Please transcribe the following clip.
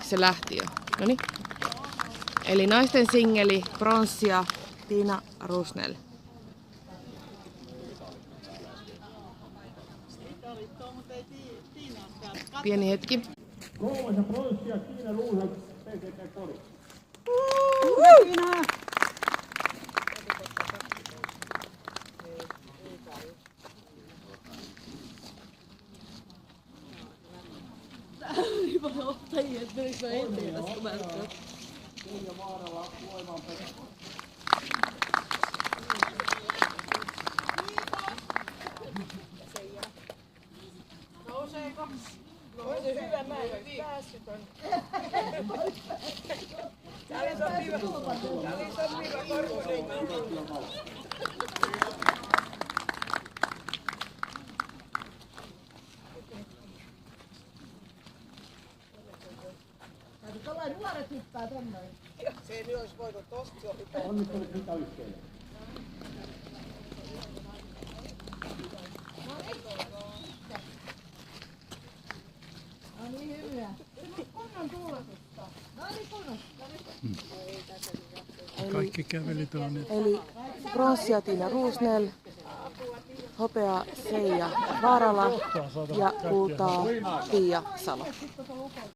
Se lähti jo. Noniin. Eli naisten singeli, pronssia, Tiina Rusnell. Pieni hetki. Kolmas ja pronssia Tiina Rusnell, PCT Pori. Tiina! Ottajia, että menikö mä eteen tässä kun mä äsken. Seija Vaarala, voimanpesä. Nouseeko? Olisi hyvä, mä en ole päässyt on. Tää oli sopiva korkunen. Tällainen nuoret hyppää tommoinen. Se ei olisi voinut tosta sopittaa. Onnittelut mitä yhteen. No niin hyvä. Kunnon tuuletusta. No niin kunnon. Kaikki käveli tuonne. Eli pronssia Tiina Rusnell, hopea Seija Vaarala ja kultaa Pia Salo.